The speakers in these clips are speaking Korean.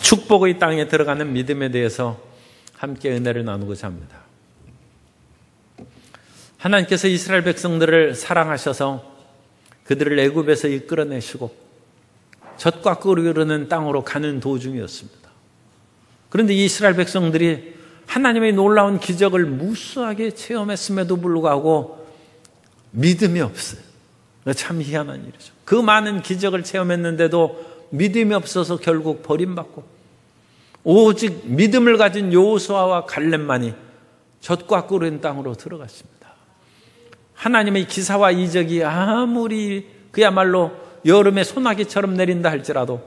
축복의 땅에 들어가는 믿음에 대해서 함께 은혜를 나누고자 합니다. 하나님께서 이스라엘 백성들을 사랑하셔서 그들을 애굽에서 이끌어내시고 젖과 꿀이 흐르는 땅으로 가는 도중이었습니다. 그런데 이스라엘 백성들이 하나님의 놀라운 기적을 무수하게 체험했음에도 불구하고 믿음이 없어요. 참 희한한 일이죠. 그 많은 기적을 체험했는데도 믿음이 없어서 결국 버림받고 오직 믿음을 가진 여호수아와 갈렙만이 젖과 꿀인 땅으로 들어갔습니다. 하나님의 기사와 이적이 아무리 그야말로 여름에 소나기처럼 내린다 할지라도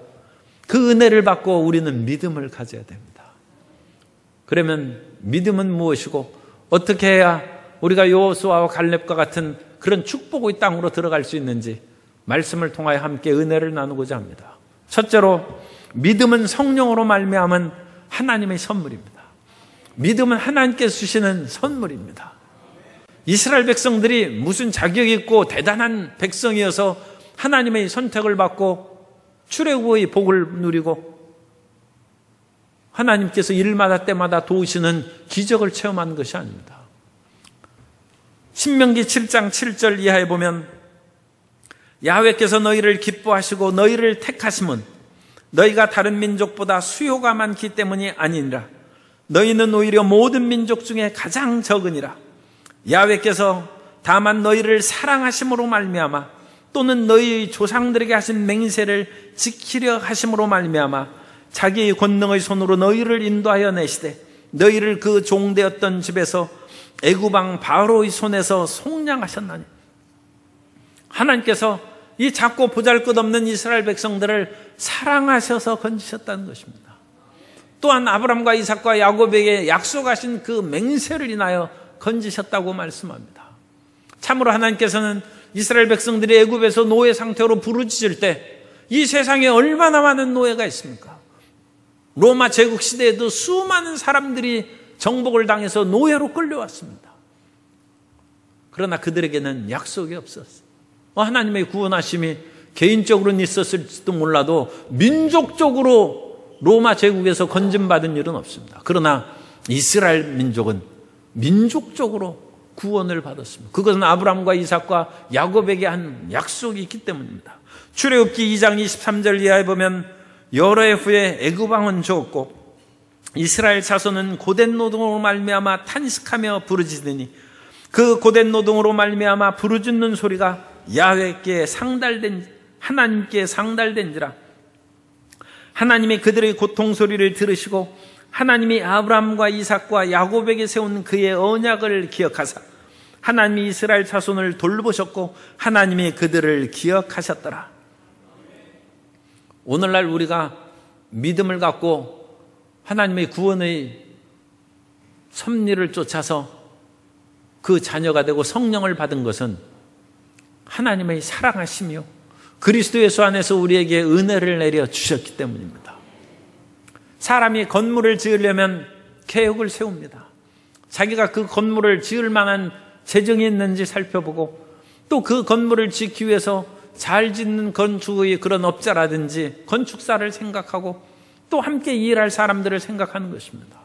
그 은혜를 받고 우리는 믿음을 가져야 됩니다. 그러면 믿음은 무엇이고 어떻게 해야 우리가 여호수아와 갈렙과 같은 그런 축복의 땅으로 들어갈 수 있는지 말씀을 통하여 함께 은혜를 나누고자 합니다. 첫째로 믿음은 성령으로 말미암은 하나님의 선물입니다. 믿음은 하나님께서 주시는 선물입니다. 이스라엘 백성들이 무슨 자격 있고 대단한 백성이어서 하나님의 선택을 받고 출애굽의 복을 누리고 하나님께서 일마다 때마다 도우시는 기적을 체험한 것이 아닙니다. 신명기 7장 7절 이하에 보면 야훼께서 너희를 기뻐하시고 너희를 택하심은 너희가 다른 민족보다 수요가 많기 때문이 아니니라. 너희는 오히려 모든 민족 중에 가장 적으니라. 야훼께서 다만 너희를 사랑하심으로 말미암아 또는 너희 조상들에게 하신 맹세를 지키려 하심으로 말미암아 자기의 권능의 손으로 너희를 인도하여 내시되 너희를 그 종되었던 집에서 애굽 왕 바로의 손에서 속량하셨나니. 하나님께서 이 작고 보잘것없는 이스라엘 백성들을 사랑하셔서 건지셨다는 것입니다. 또한 아브라함과 이삭과 야곱에게 약속하신 그 맹세를 인하여 건지셨다고 말씀합니다. 참으로 하나님께서는 이스라엘 백성들이 애굽에서 노예 상태로 부르짖을 때 이 세상에 얼마나 많은 노예가 있습니까? 로마 제국 시대에도 수많은 사람들이 정복을 당해서 노예로 끌려왔습니다. 그러나 그들에게는 약속이 없었어요. 하나님의 구원하심이 개인적으로는 있었을지도 몰라도 민족적으로 로마 제국에서 건짐받은 일은 없습니다. 그러나 이스라엘 민족은 민족적으로 구원을 받았습니다. 그것은 아브라함과 이삭과 야곱에게 한 약속이 있기 때문입니다. 출애굽기 2장 23절 이하에 보면 여러 해 후에 애굽 왕은 죽었고 이스라엘 자손은 고된 노동으로 말미암아 탄식하며 부르짖으니 그 고된 노동으로 말미암아 부르짖는 소리가 야훼께 상달된 하나님께 상달된지라. 하나님이 그들의 고통 소리를 들으시고 하나님이 아브라함과 이삭과 야곱에게 세운 그의 언약을 기억하사 하나님이 이스라엘 자손을 돌보셨고 하나님이 그들을 기억하셨더라. 오늘날 우리가 믿음을 갖고 하나님의 구원의 섭리를 쫓아서 그 자녀가 되고 성령을 받은 것은 하나님의 사랑하심이요 그리스도 예수 안에서 우리에게 은혜를 내려 주셨기 때문입니다. 사람이 건물을 지으려면 계획을 세웁니다. 자기가 그 건물을 지을 만한 재정이 있는지 살펴보고 또 그 건물을 짓기 위해서 잘 짓는 건축의 그런 업자라든지 건축사를 생각하고 또 함께 일할 사람들을 생각하는 것입니다.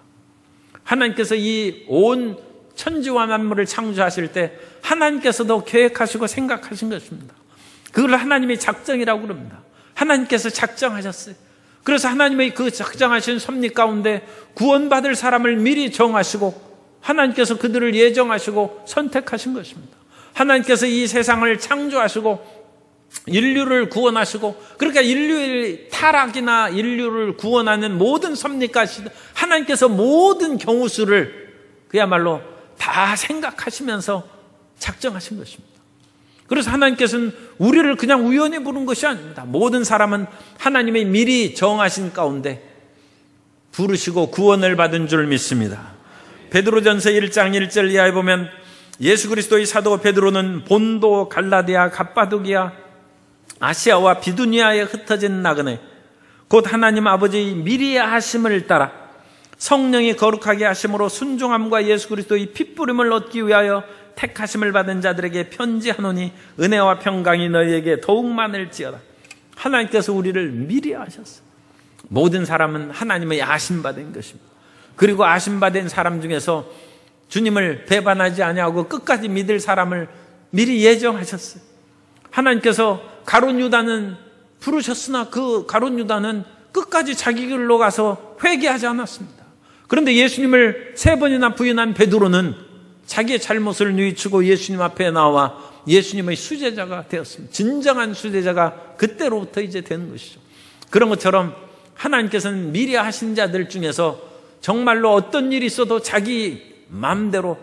하나님께서 이 온 천지와 만물을 창조하실 때 하나님께서도 계획하시고 생각하신 것입니다. 그걸 하나님의 작정이라고 그럽니다. 하나님께서 작정하셨어요. 그래서 하나님의 그 작정하신 섭리 가운데 구원받을 사람을 미리 정하시고 하나님께서 그들을 예정하시고 선택하신 것입니다. 하나님께서 이 세상을 창조하시고 인류를 구원하시고 그러니까 인류의 타락이나 인류를 구원하는 모든 섭리까지 하나님께서 모든 경우수를 그야말로 다 생각하시면서 작정하신 것입니다. 그래서 하나님께서는 우리를 그냥 우연히 부른 것이 아닙니다. 모든 사람은 하나님의 미리 정하신 가운데 부르시고 구원을 받은 줄 믿습니다. 베드로전서 1장 1절 이하에 보면 예수 그리스도의 사도 베드로는 본도, 갈라디아, 갑바도기아, 아시아와 비두니아에 흩어진 나그네 곧 하나님 아버지의 미리 하심을 따라 성령이 거룩하게 하심으로 순종함과 예수 그리스도의 핏부림을 얻기 위하여 택하심을 받은 자들에게 편지하노니 은혜와 평강이 너희에게 더욱 많을지어다. 하나님께서 우리를 미리 하셨어요. 모든 사람은 하나님의 아심받은 것입니다. 그리고 아심받은 사람 중에서 주님을 배반하지 아니하고 끝까지 믿을 사람을 미리 예정하셨어요. 하나님께서 가룟 유다는 부르셨으나 그 가룟 유다는 끝까지 자기 길로 가서 회개하지 않았습니다. 그런데 예수님을 3번이나 부인한 베드로는 자기의 잘못을 뉘우치고 예수님 앞에 나와 예수님의 수제자가 되었습니다. 진정한 수제자가 그때로부터 이제 되는 것이죠. 그런 것처럼 하나님께서는 미리 하신 자들 중에서 정말로 어떤 일이 있어도 자기 마음대로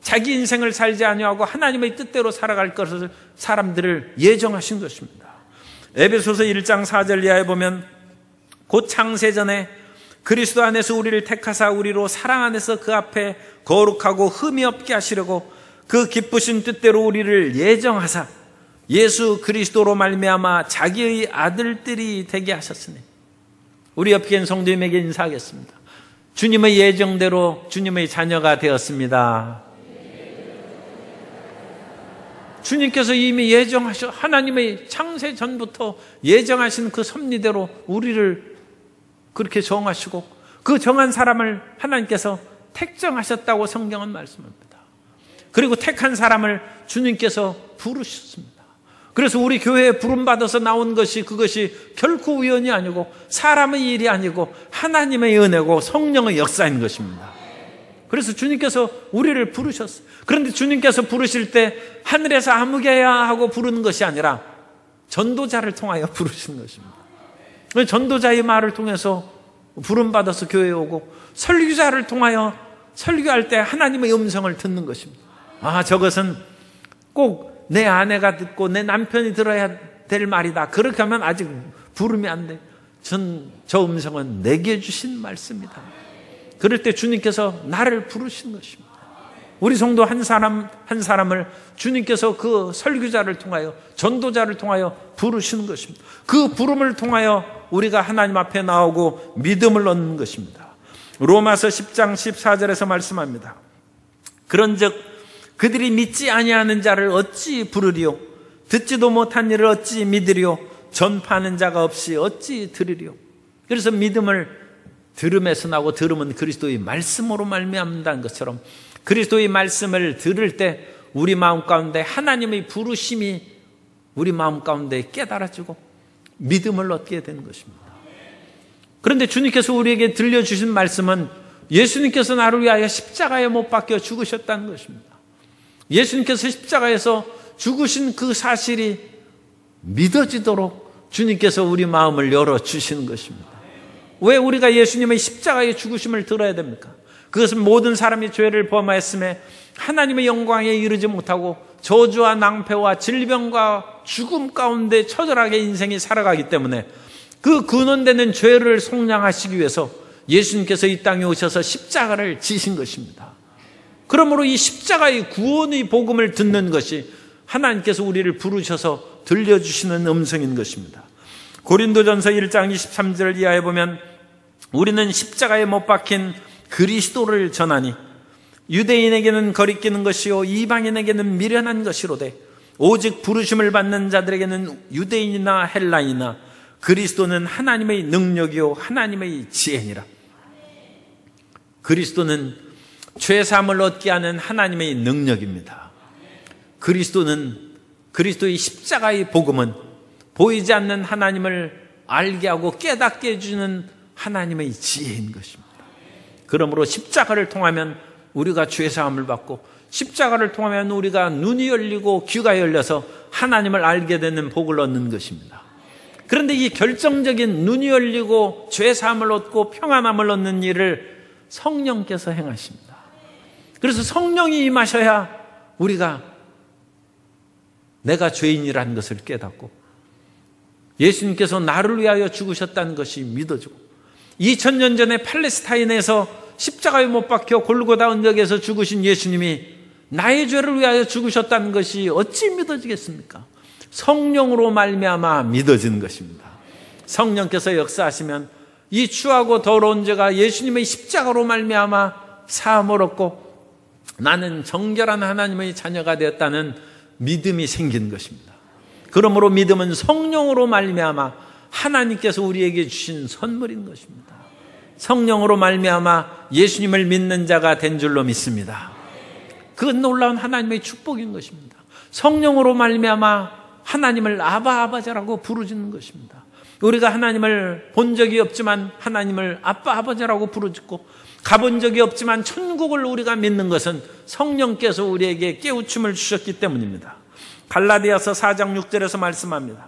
자기 인생을 살지 아니하고 하나님의 뜻대로 살아갈 것을 사람들을 예정하신 것입니다. 에베소서 1장 4절 이하에 보면 곧 창세전에 그리스도 안에서 우리를 택하사 우리로 사랑 안에서 그 앞에 거룩하고 흠이 없게 하시려고 그 기쁘신 뜻대로 우리를 예정하사 예수 그리스도로 말미암아 자기의 아들들이 되게 하셨으니. 우리 옆에 있는 성도님에게 인사하겠습니다. 주님의 예정대로 주님의 자녀가 되었습니다. 주님께서 이미 하나님의 창세 전부터 예정하신 그 섭리대로 우리를 그렇게 정하시고 그 정한 사람을 하나님께서 택정하셨다고 성경은 말씀합니다. 그리고 택한 사람을 주님께서 부르셨습니다. 그래서 우리 교회에 부름받아서 나온 것이 그것이 결코 우연이 아니고 사람의 일이 아니고 하나님의 은혜고 성령의 역사인 것입니다. 그래서 주님께서 우리를 부르셨어요. 그런데 주님께서 부르실 때 하늘에서 아무개야 하고 부르는 것이 아니라 전도자를 통하여 부르시는 것입니다. 전도자의 말을 통해서 부름받아서 교회에 오고 설교자를 통하여 설교할 때 하나님의 음성을 듣는 것입니다. 저것은 꼭 내 아내가 듣고 내 남편이 들어야 될 말이다. 그렇게 하면 아직 부름이 안 돼. 저 음성은 내게 주신 말씀이다. 그럴 때 주님께서 나를 부르신 것입니다. 우리 성도 한 사람을 주님께서 그 설교자를 통하여 전도자를 통하여 부르시는 것입니다. 그 부름을 통하여 우리가 하나님 앞에 나오고 믿음을 얻는 것입니다. 로마서 10장 14절에서 말씀합니다. 그런즉 그들이 믿지 아니하는 자를 어찌 부르리요? 듣지도 못한 일을 어찌 믿으리요? 전파하는 자가 없이 어찌 들으리요? 그래서 믿음을 들음에서 나고 들음은 그리스도의 말씀으로 말미암는다는 것처럼 그리스도의 말씀을 들을 때 우리 마음 가운데 하나님의 부르심이 우리 마음 가운데 깨달아지고 믿음을 얻게 되는 것입니다. 그런데 주님께서 우리에게 들려주신 말씀은 예수님께서 나를 위하여 십자가에 못 박혀 죽으셨다는 것입니다. 예수님께서 십자가에서 죽으신 그 사실이 믿어지도록 주님께서 우리 마음을 열어주시는 것입니다. 왜 우리가 예수님의 십자가의 죽으심을 들어야 됩니까? 그것은 모든 사람이 죄를 범하였음에 하나님의 영광에 이르지 못하고 저주와 낭패와 질병과 죽음 가운데 처절하게 인생이 살아가기 때문에 그 근원되는 죄를 속량하시기 위해서 예수님께서 이 땅에 오셔서 십자가를 지신 것입니다. 그러므로 이 십자가의 구원의 복음을 듣는 것이 하나님께서 우리를 부르셔서 들려주시는 음성인 것입니다. 고린도전서 1장 23절 이하에 보면 우리는 십자가에 못 박힌 그리스도를 전하니 유대인에게는 거리끼는 것이요 이방인에게는 미련한 것이로되 오직 부르심을 받는 자들에게는 유대인이나 헬라인이나 그리스도는 하나님의 능력이요 하나님의 지혜니라. 그리스도는 죄사함을 얻게 하는 하나님의 능력입니다. 그리스도는 그리스도의 십자가의 복음은 보이지 않는 하나님을 알게 하고 깨닫게 해주는 하나님의 지혜인 것입니다. 그러므로 십자가를 통하면 우리가 죄사함을 받고 십자가를 통하면 우리가 눈이 열리고 귀가 열려서 하나님을 알게 되는 복을 얻는 것입니다. 그런데 이 결정적인 눈이 열리고 죄사함을 얻고 평안함을 얻는 일을 성령께서 행하십니다. 그래서 성령이 임하셔야 우리가 내가 죄인이라는 것을 깨닫고 예수님께서 나를 위하여 죽으셨다는 것이 믿어지고 2000년 전에 팔레스타인에서 십자가에 못 박혀 골고다 언덕에서 죽으신 예수님이 나의 죄를 위하여 죽으셨다는 것이 어찌 믿어지겠습니까? 성령으로 말미암아 믿어지는 것입니다. 성령께서 역사하시면 이 추하고 더러운 죄가 예수님의 십자가로 말미암아 사함을 얻고 나는 정결한 하나님의 자녀가 되었다는 믿음이 생긴 것입니다. 그러므로 믿음은 성령으로 말미암아 하나님께서 우리에게 주신 선물인 것입니다. 성령으로 말미암아 예수님을 믿는 자가 된 줄로 믿습니다. 그건 놀라운 하나님의 축복인 것입니다. 성령으로 말미암아 하나님을 아바 아버지라고 부르짖는 것입니다. 우리가 하나님을 본 적이 없지만 하나님을 아빠 아버지라고 부르짖고 가본 적이 없지만 천국을 우리가 믿는 것은 성령께서 우리에게 깨우침을 주셨기 때문입니다. 갈라디아서 4장 6절에서 말씀합니다.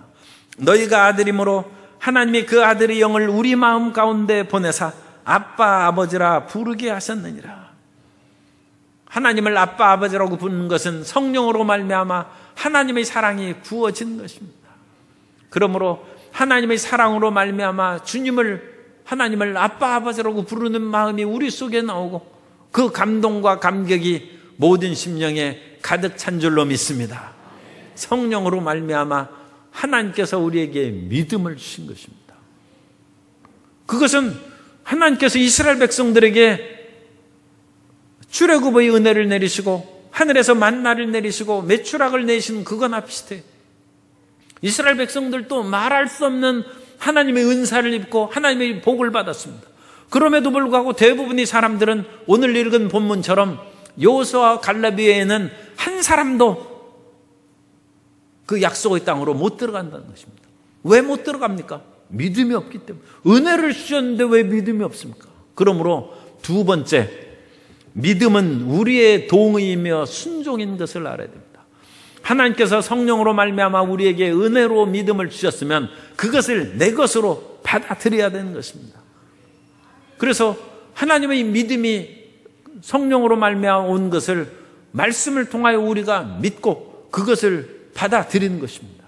너희가 아들이므로 하나님이 그 아들의 영을 우리 마음 가운데 보내사 아빠 아버지라 부르게 하셨느니라. 하나님을 아빠 아버지라고 부르는 것은 성령으로 말미암아 하나님의 사랑이 부어진 것입니다. 그러므로 하나님의 사랑으로 말미암아 하나님을 아빠 아버지라고 부르는 마음이 우리 속에 나오고 그 감동과 감격이 모든 심령에 가득 찬 줄로 믿습니다. 성령으로 말미암아 하나님께서 우리에게 믿음을 주신 것입니다. 그것은 하나님께서 이스라엘 백성들에게 출애굽의 은혜를 내리시고 하늘에서 만나를 내리시고 메추락을 내신 그거나 비슷해요. 이스라엘 백성들도 말할 수 없는 하나님의 은사를 입고 하나님의 복을 받았습니다. 그럼에도 불구하고 대부분의 사람들은 오늘 읽은 본문처럼 여호수아와 갈렙 외에는 한 사람도 그 약속의 땅으로 못 들어간다는 것입니다. 왜 못 들어갑니까? 믿음이 없기 때문에. 은혜를 주셨는데 왜 믿음이 없습니까? 그러므로 두 번째, 믿음은 우리의 동의이며 순종인 것을 알아야 됩니다. 하나님께서 성령으로 말미암아 우리에게 은혜로 믿음을 주셨으면 그것을 내 것으로 받아들여야 되는 것입니다. 그래서 하나님의 믿음이 성령으로 말미암아 온 것을 말씀을 통하여 우리가 믿고 그것을 받아들이는 것입니다.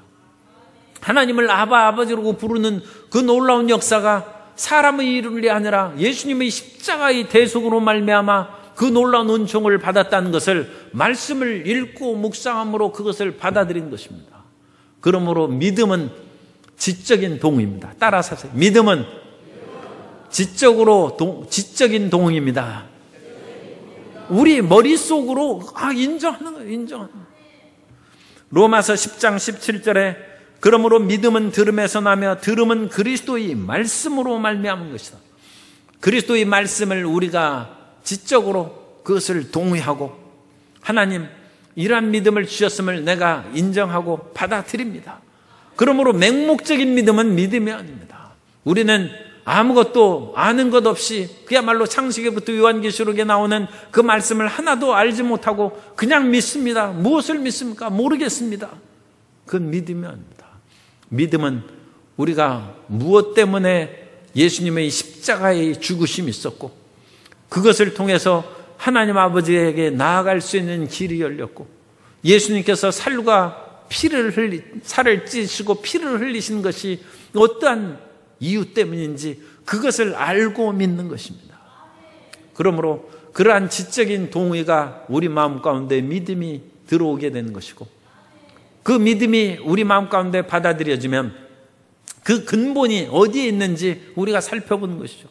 하나님을 아바 아버지라고 부르는 그 놀라운 역사가 사람의 일이 아니라 예수님의 십자가의 대속으로 말미암아 그 놀라운 은총을 받았다는 것을 말씀을 읽고 묵상함으로 그것을 받아들인 것입니다. 그러므로 믿음은 지적인 동의입니다. 따라서 하세요. 믿음은 지적인 동의입니다. 우리 머릿속으로 인정하는 거예요. 인정하는 거예요. 로마서 10장 17절에 그러므로 믿음은 들음에서 나며 들음은 그리스도의 말씀으로 말미암은 것이다. 그리스도의 말씀을 우리가 지적으로 그것을 동의하고 하나님 이러한 믿음을 주셨음을 내가 인정하고 받아들입니다. 그러므로 맹목적인 믿음은 믿음이 아닙니다. 우리는 아무것도 아는 것 없이 그야말로 창세기부터 요한계시록에 나오는 그 말씀을 하나도 알지 못하고 그냥 믿습니다. 무엇을 믿습니까? 모르겠습니다. 그건 믿음이 아닙니다. 믿음은 우리가 무엇 때문에 예수님의 십자가의 죽으심이 있었고 그것을 통해서 하나님 아버지에게 나아갈 수 있는 길이 열렸고 예수님께서 살을 찢으시고 피를 흘리신 것이 어떠한 이유 때문인지 그것을 알고 믿는 것입니다. 그러므로 그러한 지적인 동의가 우리 마음 가운데 믿음이 들어오게 되는 것이고 그 믿음이 우리 마음 가운데 받아들여지면 그 근본이 어디에 있는지 우리가 살펴보는 것이죠.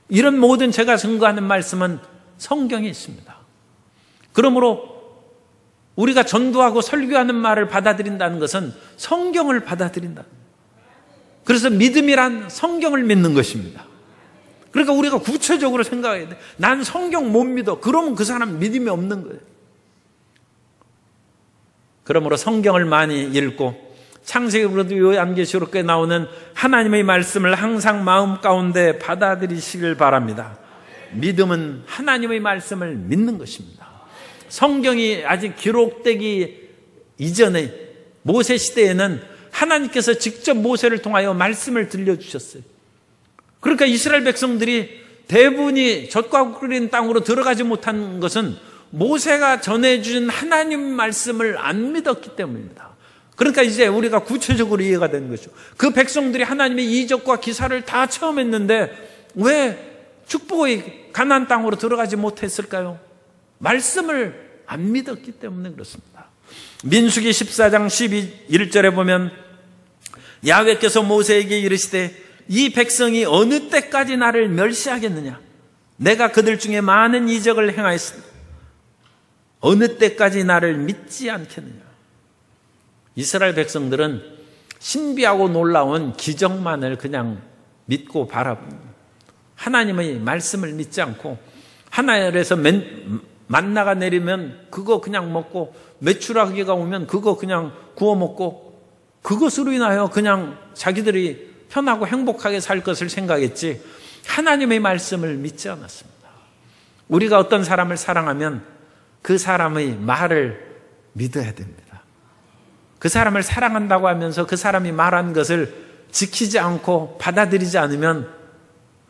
이런 모든 제가 증거하는 말씀은 성경에 있습니다. 그러므로 우리가 전도하고 설교하는 말을 받아들인다는 것은 성경을 받아들인다. 그래서 믿음이란 성경을 믿는 것입니다. 그러니까 우리가 구체적으로 생각해야 돼. 난 성경 못 믿어. 그러면 그 사람 믿음이 없는 거예요. 그러므로 성경을 많이 읽고 창세기부터 요한계시록에 나오는 하나님의 말씀을 항상 마음 가운데 받아들이시길 바랍니다. 믿음은 하나님의 말씀을 믿는 것입니다. 성경이 아직 기록되기 이전에 모세 시대에는 하나님께서 직접 모세를 통하여 말씀을 들려주셨어요. 그러니까 이스라엘 백성들이 대부분이 젖과 끓인 땅으로 들어가지 못한 것은 모세가 전해준 하나님 말씀을 안 믿었기 때문입니다. 그러니까 이제 우리가 구체적으로 이해가 되는 거죠. 그 백성들이 하나님의 이적과 기사를 다 체험했는데 왜 축복의 가나안 땅으로 들어가지 못했을까요? 말씀을 안 믿었기 때문에 그렇습니다. 민수기 14장 11절에 보면 야훼께서 모세에게 이르시되 이 백성이 어느 때까지 나를 멸시하겠느냐? 내가 그들 중에 많은 이적을 행하였으니 어느 때까지 나를 믿지 않겠느냐? 이스라엘 백성들은 신비하고 놀라운 기적만을 그냥 믿고 바라봅니다. 하나님의 말씀을 믿지 않고 하늘에서 만나가 내리면 그거 그냥 먹고 메추라기가 오면 그거 그냥 구워 먹고 그것으로 인하여 그냥 자기들이 편하고 행복하게 살 것을 생각했지 하나님의 말씀을 믿지 않았습니다. 우리가 어떤 사람을 사랑하면 그 사람의 말을 믿어야 됩니다. 그 사람을 사랑한다고 하면서 그 사람이 말한 것을 지키지 않고 받아들이지 않으면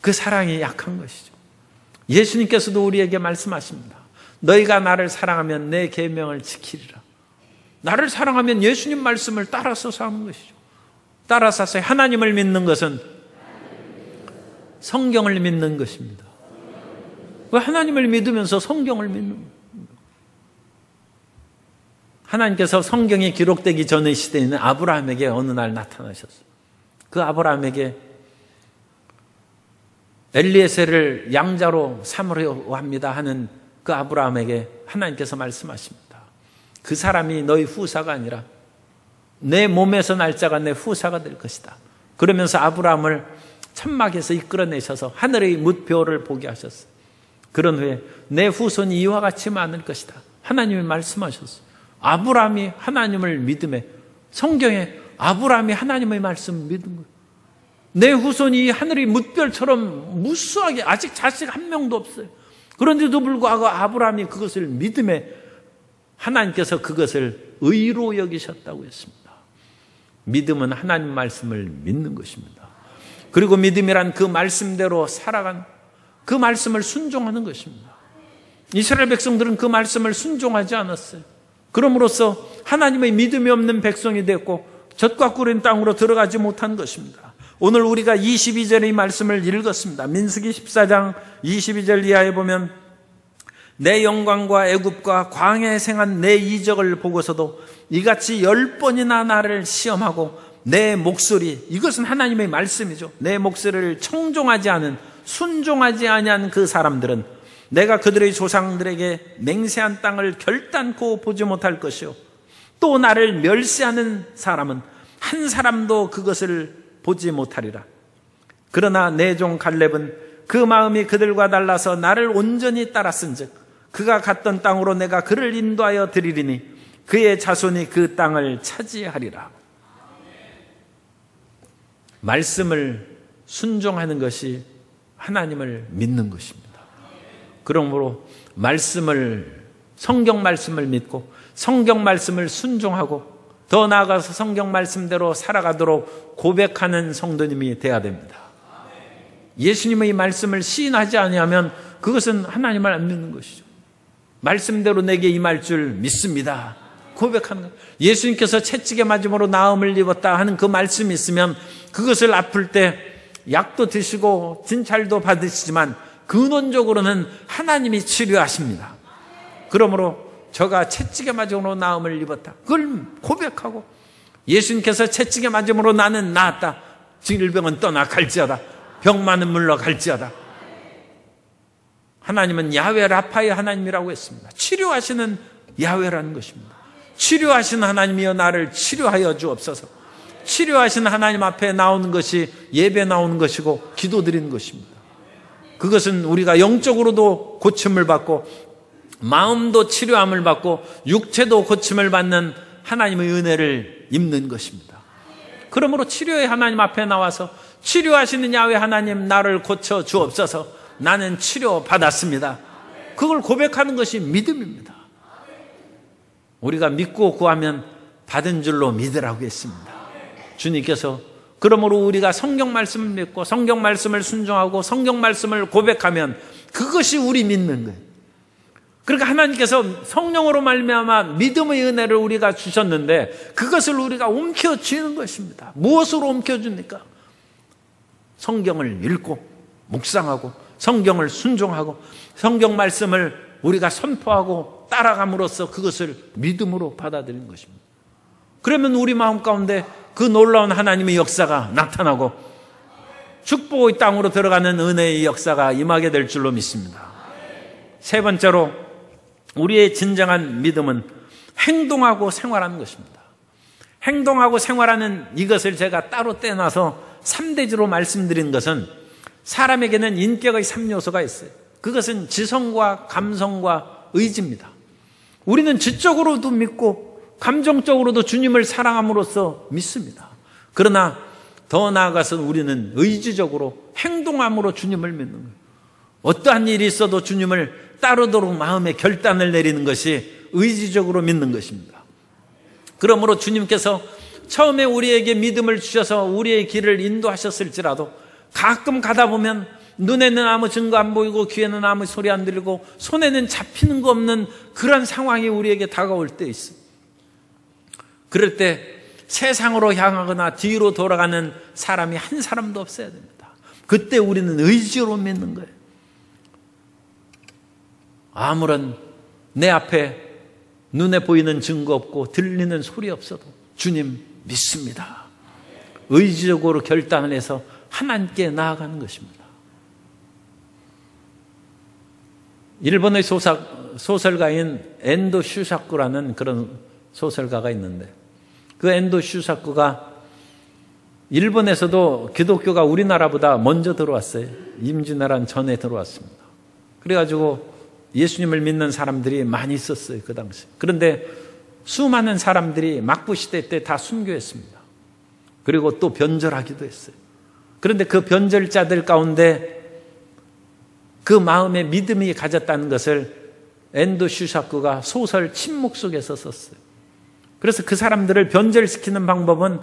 그 사랑이 약한 것이죠. 예수님께서도 우리에게 말씀하십니다. 너희가 나를 사랑하면 내 계명을 지키리라. 나를 사랑하면 예수님 말씀을 따라서 사는 것이죠. 따라서 하나님을 믿는 것은 성경을 믿는 것입니다. 왜 하나님을 믿으면서 성경을 믿는 거예요? 하나님께서 성경이 기록되기 전의 시대에는 아브라함에게 어느 날 나타나셨어요. 그 아브라함에게 엘리에셀을 양자로 삼으려 합니다 하는 그 아브라함에게 하나님께서 말씀하십니다. 그 사람이 너희 후사가 아니라 내 몸에서 날 자가 내 후사가 될 것이다. 그러면서 아브라함을 천막에서 이끌어내셔서 하늘의 뭇별을 보게 하셨어요. 그런 후에 내 후손이 이와 같이 많을 것이다. 하나님이 말씀하셨어요. 아브라함이 하나님을 믿음에 성경에 아브라함이 하나님의 말씀을 믿은 거예요. 내 후손이 하늘의 뭇별처럼 무수하게 아직 자식 한 명도 없어요. 그런데도 불구하고 아브라함이 그것을 믿음에 하나님께서 그것을 의로 여기셨다고 했습니다. 믿음은 하나님 말씀을 믿는 것입니다. 그리고 믿음이란 그 말씀대로 살아가는 그 말씀을 순종하는 것입니다. 이스라엘 백성들은 그 말씀을 순종하지 않았어요. 그럼으로써 하나님의 믿음이 없는 백성이 됐고 젖과 꿀인 땅으로 들어가지 못한 것입니다. 오늘 우리가 22절의 말씀을 읽었습니다. 민수기 14장 22절 이하에 보면 내 영광과 애굽과 광야에 생한 내 이적을 보고서도 이같이 10번이나 나를 시험하고 내 목소리, 이것은 하나님의 말씀이죠. 내 목소리를 청종하지 않은, 순종하지 아니한 그 사람들은 내가 그들의 조상들에게 맹세한 땅을 결단코 보지 못할 것이요 또 나를 멸시하는 사람은 한 사람도 그것을 보지 못하리라. 그러나 내 종 갈렙은 그 마음이 그들과 달라서 나를 온전히 따랐은즉 그가 갔던 땅으로 내가 그를 인도하여 드리리니 그의 자손이 그 땅을 차지하리라. 말씀을 순종하는 것이 하나님을 믿는 것입니다. 그러므로 성경 말씀을 믿고 성경 말씀을 순종하고 더 나아가서 성경 말씀대로 살아가도록 고백하는 성도님이 되어야 됩니다. 예수님의 말씀을 시인하지 아니하면 그것은 하나님을 안 믿는 것이죠. 말씀대로 내게 임할 줄 믿습니다. 고백하는 것. 예수님께서 채찍에 맞음으로 나음을 입었다 하는 그 말씀이 있으면 그것을 아플 때 약도 드시고 진찰도 받으시지만 근원적으로는 하나님이 치료하십니다. 그러므로 저가 채찍에 맞음으로 나음을 입었다. 그걸 고백하고 예수님께서 채찍에 맞음으로 나는 나았다. 질병은 떠나 갈지어다. 병만은 물러갈지어다. 하나님은 야훼 라파의 하나님이라고 했습니다. 치료하시는 야훼라는 것입니다. 치료하시는 하나님이여 나를 치료하여 주옵소서. 치료하시는 하나님 앞에 나오는 것이 예배 나오는 것이고 기도드리는 것입니다. 그것은 우리가 영적으로도 고침을 받고 마음도 치료함을 받고 육체도 고침을 받는 하나님의 은혜를 입는 것입니다. 그러므로 치료의 하나님 앞에 나와서 치료하시는 야훼 하나님 나를 고쳐 주옵소서. 나는 치료받았습니다. 그걸 고백하는 것이 믿음입니다. 우리가 믿고 구하면 받은 줄로 믿으라고 했습니다. 주님께서 그러므로 우리가 성경 말씀을 믿고 성경 말씀을 순종하고 성경 말씀을 고백하면 그것이 우리 믿는 거예요. 그러니까 하나님께서 성령으로 말미암아 믿음의 은혜를 우리가 주셨는데 그것을 우리가 움켜쥐는 것입니다. 무엇으로 움켜줍니까? 성경을 읽고 묵상하고 성경을 순종하고 성경 말씀을 우리가 선포하고 따라감으로써 그것을 믿음으로 받아들이는 것입니다. 그러면 우리 마음 가운데 그 놀라운 하나님의 역사가 나타나고 축복의 땅으로 들어가는 은혜의 역사가 임하게 될 줄로 믿습니다. 세 번째로 우리의 진정한 믿음은 행동하고 생활하는 것입니다. 행동하고 생활하는 이것을 제가 따로 떼놔서 3대지로 말씀드린 것은 사람에게는 인격의 3요소가 있어요. 그것은 지성과 감성과 의지입니다. 우리는 지적으로도 믿고 감정적으로도 주님을 사랑함으로써 믿습니다. 그러나 더 나아가서 우리는 의지적으로 행동함으로 주님을 믿는 거예요. 어떠한 일이 있어도 주님을 따르도록 마음의 결단을 내리는 것이 의지적으로 믿는 것입니다. 그러므로 주님께서 처음에 우리에게 믿음을 주셔서 우리의 길을 인도하셨을지라도 가끔 가다 보면 눈에는 아무 증거 안 보이고 귀에는 아무 소리 안 들리고 손에는 잡히는 거 없는 그런 상황이 우리에게 다가올 때 있어요. 그럴 때 세상으로 향하거나 뒤로 돌아가는 사람이 한 사람도 없어야 됩니다. 그때 우리는 의지로 믿는 거예요. 아무런 내 앞에 눈에 보이는 증거 없고 들리는 소리 없어도 주님 믿습니다. 의지적으로 결단을 해서 하나님께 나아가는 것입니다. 일본의 소설가인 엔도 슈사쿠라는 그런 소설가가 있는데 그 엔도 슈사쿠가 일본에서도 기독교가 우리나라보다 먼저 들어왔어요. 임진왜란 전에 들어왔습니다. 그래가지고 예수님을 믿는 사람들이 많이 있었어요, 그 당시. 그런데 수많은 사람들이 막부시대 때 다 순교했습니다. 그리고 또 변절하기도 했어요. 그런데 그 변절자들 가운데 그 마음에 믿음이 가졌다는 것을 엔도 슈사쿠가 소설 침묵 속에서 썼어요. 그래서 그 사람들을 변절시키는 방법은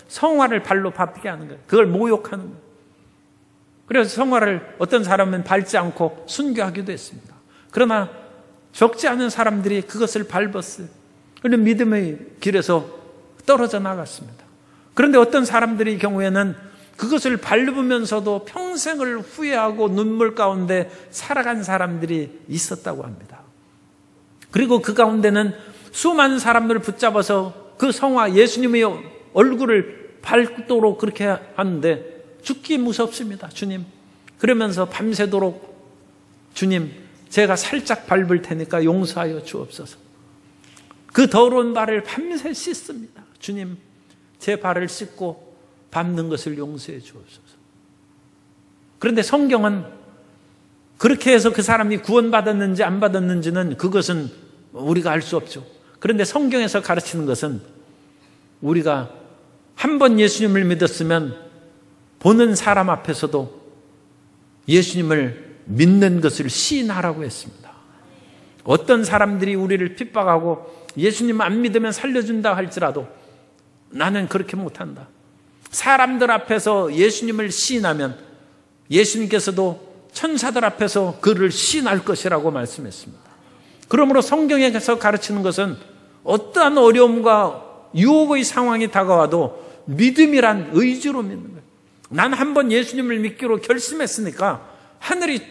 성화를 발로 밟게 하는 거예요. 그걸 모욕하는 거예요. 그래서 성화를 어떤 사람은 밟지 않고 순교하기도 했습니다. 그러나 적지 않은 사람들이 그것을 밟았어요. 그런데 믿음의 길에서 떨어져 나갔습니다. 그런데 어떤 사람들의 경우에는 그것을 밟으면서도 평생을 후회하고 눈물 가운데 살아간 사람들이 있었다고 합니다. 그리고 그 가운데는 수많은 사람들을 붙잡아서 그 성화 예수님의 얼굴을 밟도록 그렇게 하는데 죽기 무섭습니다. 주님. 그러면서 밤새도록 주님 제가 살짝 밟을 테니까 용서하여 주옵소서. 그 더러운 발을 밤새 씻습니다. 주님 제 발을 씻고 밟는 것을 용서해 주옵소서. 그런데 성경은 그렇게 해서 그 사람이 구원받았는지 안 받았는지는 그것은 우리가 알 수 없죠. 그런데 성경에서 가르치는 것은 우리가 한 번 예수님을 믿었으면 보는 사람 앞에서도 예수님을 믿는 것을 시인하라고 했습니다. 어떤 사람들이 우리를 핍박하고 예수님 안 믿으면 살려준다 할지라도 나는 그렇게 못한다. 사람들 앞에서 예수님을 시인하면 예수님께서도 천사들 앞에서 그를 시인할 것이라고 말씀했습니다. 그러므로 성경에서 가르치는 것은 어떠한 어려움과 유혹의 상황이 다가와도 믿음이란 의지로 믿는 거예요. 난 한 번 예수님을 믿기로 결심했으니까 하늘이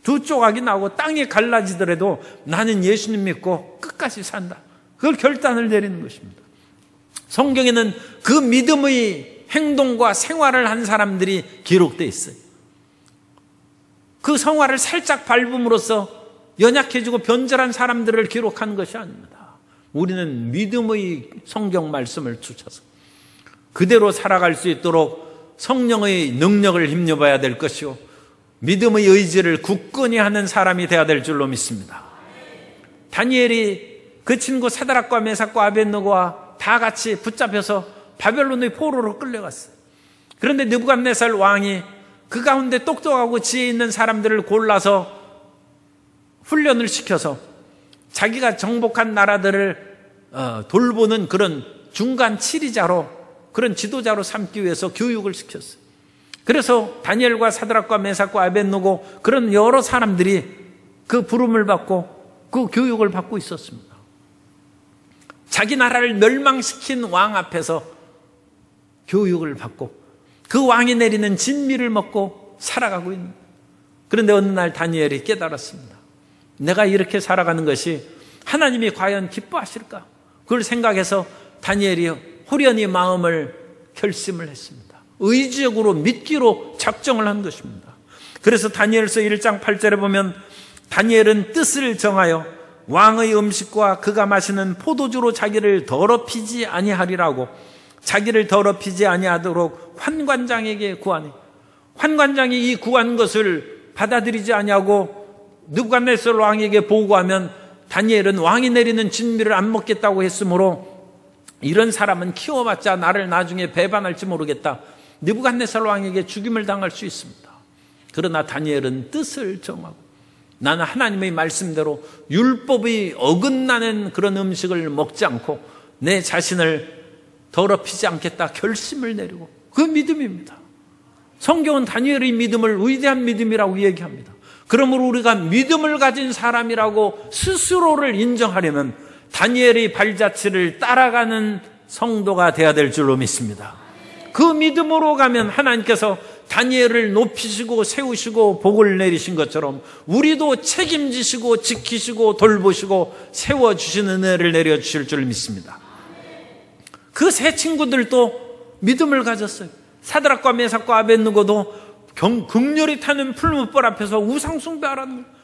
두 조각이 나고 땅이 갈라지더라도 나는 예수님 믿고 끝까지 산다. 그걸 결단을 내리는 것입니다. 성경에는 그 믿음의 행동과 생활을 한 사람들이 기록되어 있어요. 그 성화를 살짝 밟음으로써 연약해지고 변절한 사람들을 기록한 것이 아닙니다. 우리는 믿음의 성경 말씀을 쫓아서 그대로 살아갈 수 있도록 성령의 능력을 힘입어야 될 것이요 믿음의 의지를 굳건히 하는 사람이 되어야 될 줄로 믿습니다. 다니엘이 그 친구 사드락과 메삭과 아벳느고와 다 같이 붙잡혀서 바벨론의 포로로 끌려갔어요. 그런데 느부갓네살 왕이 그 가운데 똑똑하고 지혜 있는 사람들을 골라서 훈련을 시켜서 자기가 정복한 나라들을 돌보는 그런 중간 치리자로 그런 지도자로 삼기 위해서 교육을 시켰어요. 그래서 다니엘과 사드락과 메삭과 아벳느고 그런 여러 사람들이 그 부름을 받고 그 교육을 받고 있었습니다. 자기 나라를 멸망시킨 왕 앞에서 교육을 받고 그 왕이 내리는 진미를 먹고 살아가고 있는. 그런데 어느 날 다니엘이 깨달았습니다. 내가 이렇게 살아가는 것이 하나님이 과연 기뻐하실까? 그걸 생각해서 다니엘이 호련히 마음을 결심을 했습니다. 의지적으로 믿기로 작정을 한 것입니다. 그래서 다니엘서 1장 8절에 보면 다니엘은 뜻을 정하여 왕의 음식과 그가 마시는 포도주로 자기를 더럽히지 아니하리라고 자기를 더럽히지 아니하도록 환관장에게 구하니, 환관장이 이 구한 것을 받아들이지 아니하고 느부갓네살 왕에게 보고하면 다니엘은 왕이 내리는 진미를 안 먹겠다고 했으므로 이런 사람은 키워봤자 나를 나중에 배반할지 모르겠다, 느부갓네살 왕에게 죽임을 당할 수 있습니다. 그러나 다니엘은 뜻을 정하고 나는 하나님의 말씀대로 율법이 어긋나는 그런 음식을 먹지 않고 내 자신을 더럽히지 않겠다 결심을 내리고, 그 믿음입니다. 성경은 다니엘의 믿음을 위대한 믿음이라고 얘기합니다. 그러므로 우리가 믿음을 가진 사람이라고 스스로를 인정하려면 다니엘의 발자취를 따라가는 성도가 되어야 될 줄로 믿습니다. 그 믿음으로 가면 하나님께서 다니엘을 높이시고 세우시고 복을 내리신 것처럼 우리도 책임지시고 지키시고 돌보시고 세워주시는 은혜를 내려주실 줄 믿습니다. 그 세 친구들도 믿음을 가졌어요. 사드락과 메삭과 아벳느고도 극렬히 타는 풀무불 앞에서 우상 숭배하라는 거예요.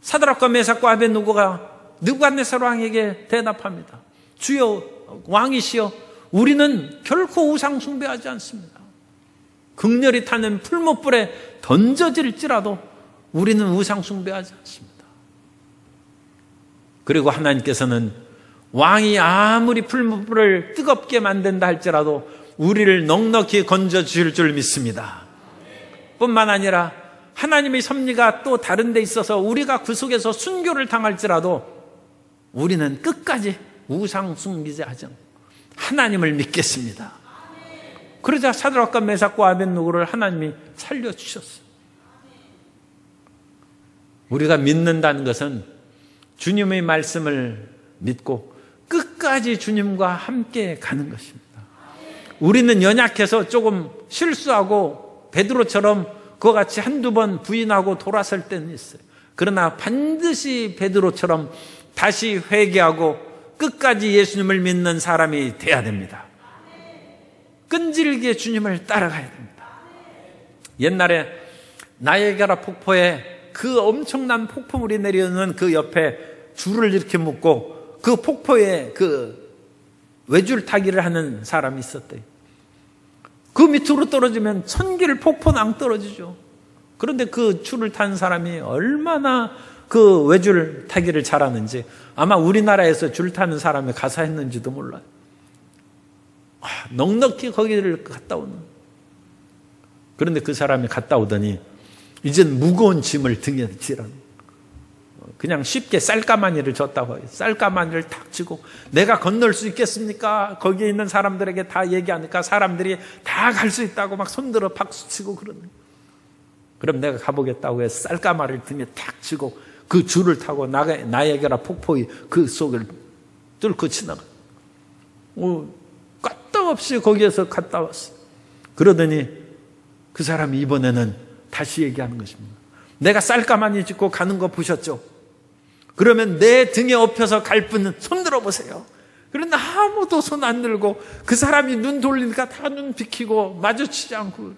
사드락과 메삭과 아벳느고가 느부갓네살 왕에게 대답합니다. 주여, 왕이시여, 우리는 결코 우상 숭배하지 않습니다. 극렬히 타는 풀무불에 던져질지라도 우리는 우상 숭배하지 않습니다. 그리고 하나님께서는 왕이 아무리 풀무불을 뜨겁게 만든다 할지라도 우리를 넉넉히 건져주실 줄 믿습니다. 뿐만 아니라 하나님의 섭리가 또 다른 데 있어서 우리가 그 속에서 순교를 당할지라도 우리는 끝까지 우상 숭배하지 않고 하나님을 믿겠습니다. 그러자 사드락과 메삭과 아벳느고를 하나님이 살려주셨어요. 우리가 믿는다는 것은 주님의 말씀을 믿고 끝까지 주님과 함께 가는 것입니다. 우리는 연약해서 조금 실수하고 베드로처럼 그와 같이 한두 번 부인하고 돌아설 때는 있어요. 그러나 반드시 베드로처럼 다시 회개하고 끝까지 예수님을 믿는 사람이 돼야 됩니다. 끈질기게 주님을 따라가야 됩니다. 옛날에 나이아가라 폭포에 그 엄청난 폭포물이 내려오는 그 옆에 줄을 이렇게 묶고 그 폭포에 그 외줄타기를 하는 사람이 있었대요. 그 밑으로 떨어지면 1000길 폭포낭 떨어지죠. 그런데 그 줄을 탄 사람이 얼마나 그 외줄타기를 잘하는지 아마 우리나라에서 줄 타는 사람이 가사했는지도 몰라요. 넉넉히 거기를 갔다 오는. 그런데 그 사람이 갔다 오더니 이젠 무거운 짐을 등에 지라는, 그냥 쉽게 쌀가마니를 줬다고 해요. 쌀가마니를 탁 쥐고 내가 건널 수 있겠습니까? 거기에 있는 사람들에게 다 얘기하니까 사람들이 다 갈 수 있다고 막 손들어 박수치고 그러는. 그럼 내가 가보겠다고 해서 쌀가마를 등에 탁 쥐고 그 줄을 타고 나이아가라 폭포의 그 속을 뚫고 지나가. 까딱없이 거기에서 갔다 왔어요. 그러더니 그 사람이 이번에는 다시 얘기하는 것입니다. 내가 쌀가마니 짚고 가는 거 보셨죠? 그러면 내 등에 엎혀서 갈 분은 손 들어보세요. 그런데 아무도 손 안 들고 그 사람이 눈 돌리니까 다 눈 비키고 마주치지 않고.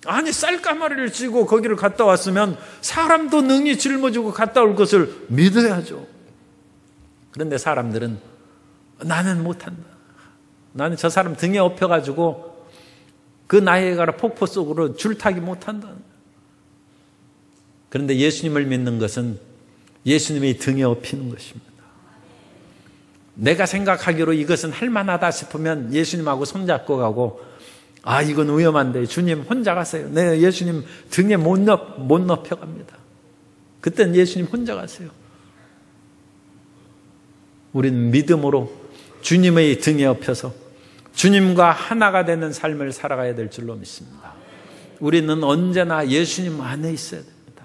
아니 쌀가마리를 쥐고 거기를 갔다 왔으면 사람도 능히 짊어지고 갔다 올 것을 믿어야죠. 그런데 사람들은 나는 못한다. 나는 저 사람 등에 엎혀가지고 그 나이아가라 폭포 속으로 줄타기 못한다. 그런데 예수님을 믿는 것은 예수님의 등에 엎이는 것입니다. 내가 생각하기로 이것은 할만하다 싶으면 예수님하고 손잡고 가고, 아 이건 위험한데 주님 혼자 가세요. 네, 예수님 등에 못 높여갑니다. 그때는 예수님 혼자 가세요. 우리는 믿음으로 주님의 등에 엎여서 주님과 하나가 되는 삶을 살아가야 될 줄로 믿습니다. 우리는 언제나 예수님 안에 있어야 됩니다.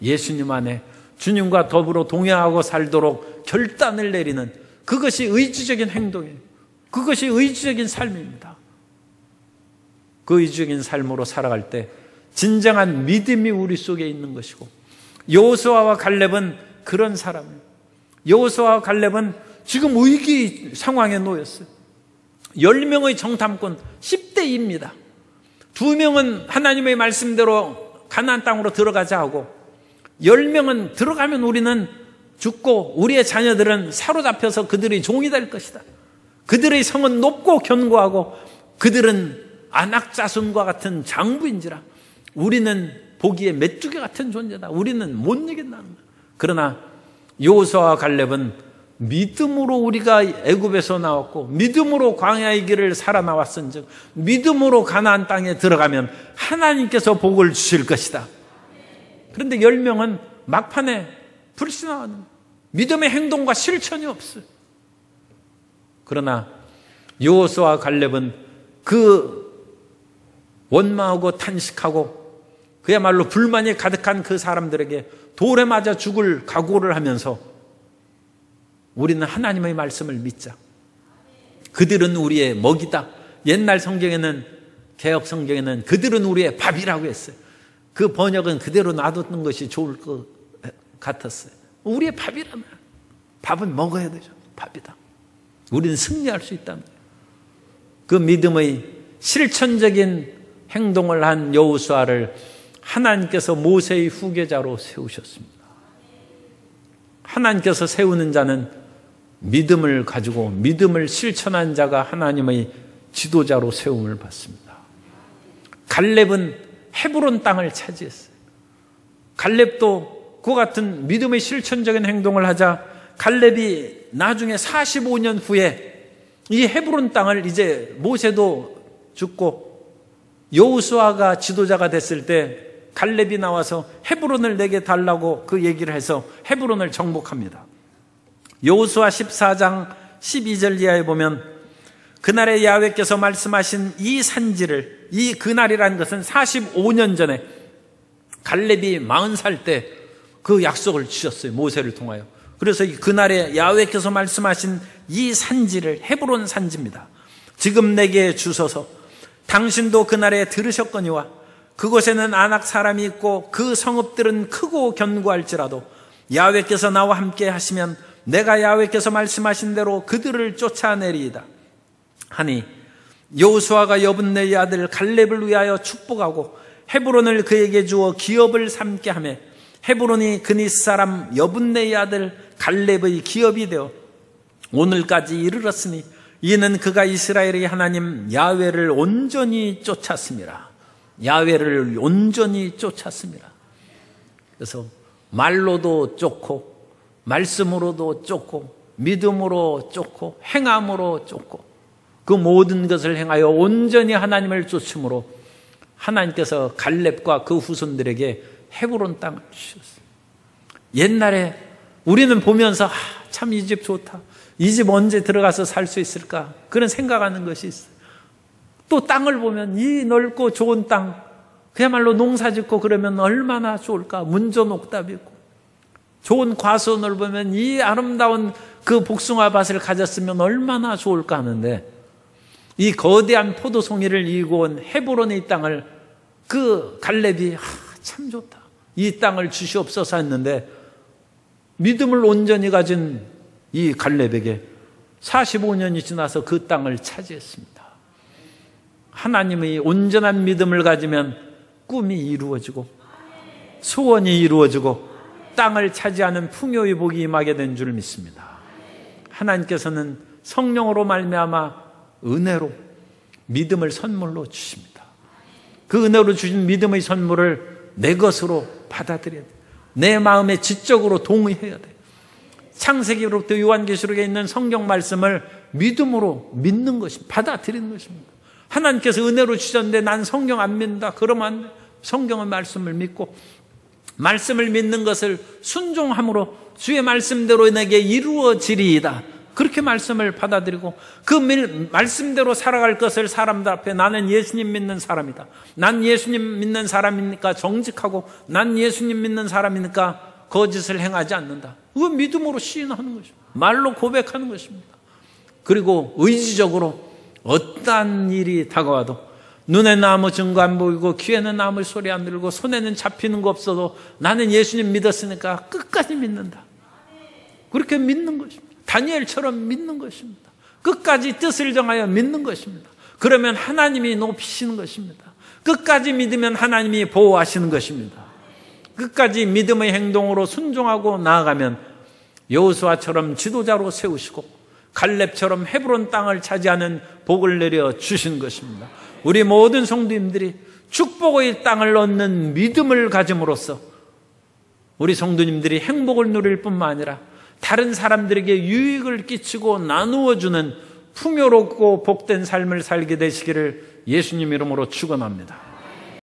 예수님 안에 주님과 더불어 동행하고 살도록 결단을 내리는, 그것이 의지적인 행동이에요. 그것이 의지적인 삶입니다. 그 의지적인 삶으로 살아갈 때 진정한 믿음이 우리 속에 있는 것이고, 여호수아와 갈렙은 그런 사람이에요. 여호수아와 갈렙은 지금 위기 상황에 놓였어요. 10명의 정탐꾼 10대2입니다. 2명은 하나님의 말씀대로 가나안 땅으로 들어가자 하고, 10명은 들어가면 우리는 죽고 우리의 자녀들은 사로잡혀서 그들이 종이 될 것이다. 그들의 성은 높고 견고하고 그들은 안악자손과 같은 장부인지라 우리는 보기에 메뚜기 같은 존재다. 우리는 못 이긴다는 거야. 그러나 여호수아와 갈렙은 믿음으로 우리가 애굽에서 나왔고 믿음으로 광야의 길을 살아나왔은즉 믿음으로 가나안 땅에 들어가면 하나님께서 복을 주실 것이다. 그런데 10명은 막판에 불신하는 믿음의 행동과 실천이 없어요. 그러나 여호수아와 갈렙은 그 원망하고 탄식하고 그야말로 불만이 가득한 그 사람들에게 돌에 맞아 죽을 각오를 하면서 우리는 하나님의 말씀을 믿자. 그들은 우리의 먹이다. 옛날 성경에는, 개혁 성경에는 그들은 우리의 밥이라고 했어요. 그 번역은 그대로 놔두는 것이 좋을 것 같았어요. 우리의 밥이라면 밥은 먹어야 되죠. 밥이다. 우리는 승리할 수 있다는 거예요. 그 믿음의 실천적인 행동을 한 여호수아를 하나님께서 모세의 후계자로 세우셨습니다. 하나님께서 세우는 자는 믿음을 가지고 믿음을 실천한 자가 하나님의 지도자로 세움을 받습니다. 갈렙은 헤브론 땅을 차지했어요. 갈렙도 그 같은 믿음의 실천적인 행동을 하자 갈렙이 나중에 45년 후에 이 헤브론 땅을 이제 모세도 죽고 여호수아가 지도자가 됐을 때 갈렙이 나와서 헤브론을 내게 달라고 그 얘기를 해서 헤브론을 정복합니다. 여호수아 14장 12절 이하에 보면 그날에 야훼께서 말씀하신 이 산지를, 이 그날이라는 것은 45년 전에 갈렙이 40살 때 그 약속을 주셨어요. 모세를 통하여. 그래서 그날에 야훼께서 말씀하신 이 산지를 헤브론 산지입니다. 지금 내게 주소서. 당신도 그날에 들으셨거니와 그곳에는 아낙 사람이 있고 그 성읍들은 크고 견고할지라도 야훼께서 나와 함께 하시면 내가 야훼께서 말씀하신 대로 그들을 쫓아내리이다 하니 여호수아가 여분네의 아들 갈렙을 위하여 축복하고 헤브론을 그에게 주어 기업을 삼게 하며 헤브론이 그니스 사람 여분네의 아들 갈렙의 기업이 되어 오늘까지 이르렀으니 이는 그가 이스라엘의 하나님 야훼를 온전히 쫓았습니다. 야훼를 온전히 쫓았습니다. 그래서 말로도 쫓고 말씀으로도 쫓고 믿음으로 쫓고 행함으로 쫓고 그 모든 것을 행하여 온전히 하나님을 쫓음으로 하나님께서 갈렙과 그 후손들에게 헤브론 땅을 주셨어요. 옛날에 우리는 보면서 참 이 집 좋다. 이 집 언제 들어가서 살 수 있을까? 그런 생각하는 것이 있어요. 또 땅을 보면 이 넓고 좋은 땅 그야말로 농사 짓고 그러면 얼마나 좋을까? 문전옥답이 있고 좋은 과수원을 보면 이 아름다운 그 복숭아밭을 가졌으면 얼마나 좋을까 하는데 이 거대한 포도송이를 이고 온 헤브론의 땅을 그 갈렙이 참 좋다. 이 땅을 주시옵소서 했는데 믿음을 온전히 가진 이 갈렙에게 45년이 지나서 그 땅을 차지했습니다. 하나님의 온전한 믿음을 가지면 꿈이 이루어지고 소원이 이루어지고 땅을 차지하는 풍요의 복이 임하게 된 줄 믿습니다. 하나님께서는 성령으로 말미암아 은혜로 믿음을 선물로 주십니다. 그 은혜로 주신 믿음의 선물을 내 것으로 받아들여야 돼요. 내 마음에 지적으로 동의해야 돼요. 창세기로부터 요한계시록에 있는 성경 말씀을 믿음으로 믿는 것입니다. 받아들이는 것입니다. 하나님께서 은혜로 주셨는데 난 성경 안 믿는다. 그러면 안 돼. 성경의 말씀을 믿고 말씀을 믿는 것을 순종함으로 주의 말씀대로 내게 이루어지리이다. 그렇게 말씀을 받아들이고 그 말씀대로 살아갈 것을 사람들 앞에 나는 예수님 믿는 사람이다. 난 예수님 믿는 사람이니까 정직하고 난 예수님 믿는 사람이니까 거짓을 행하지 않는다. 그 믿음으로 시인하는 것입니다. 말로 고백하는 것입니다. 그리고 의지적으로 어떠한 일이 다가와도 눈에는 아무 증거 안 보이고 귀에는 아무 소리 안 들리고 손에는 잡히는 거 없어도 나는 예수님 믿었으니까 끝까지 믿는다. 그렇게 믿는 것입니다. 다니엘처럼 믿는 것입니다. 끝까지 뜻을 정하여 믿는 것입니다. 그러면 하나님이 높이시는 것입니다. 끝까지 믿으면 하나님이 보호하시는 것입니다. 끝까지 믿음의 행동으로 순종하고 나아가면 여호수아처럼 지도자로 세우시고 갈렙처럼 헤브론 땅을 차지하는 복을 내려 주신 것입니다. 우리 모든 성도님들이 축복의 땅을 얻는 믿음을 가짐으로써 우리 성도님들이 행복을 누릴 뿐만 아니라 다른 사람들에게 유익을 끼치고 나누어주는 풍요롭고 복된 삶을 살게 되시기를 예수님 이름으로 축원합니다.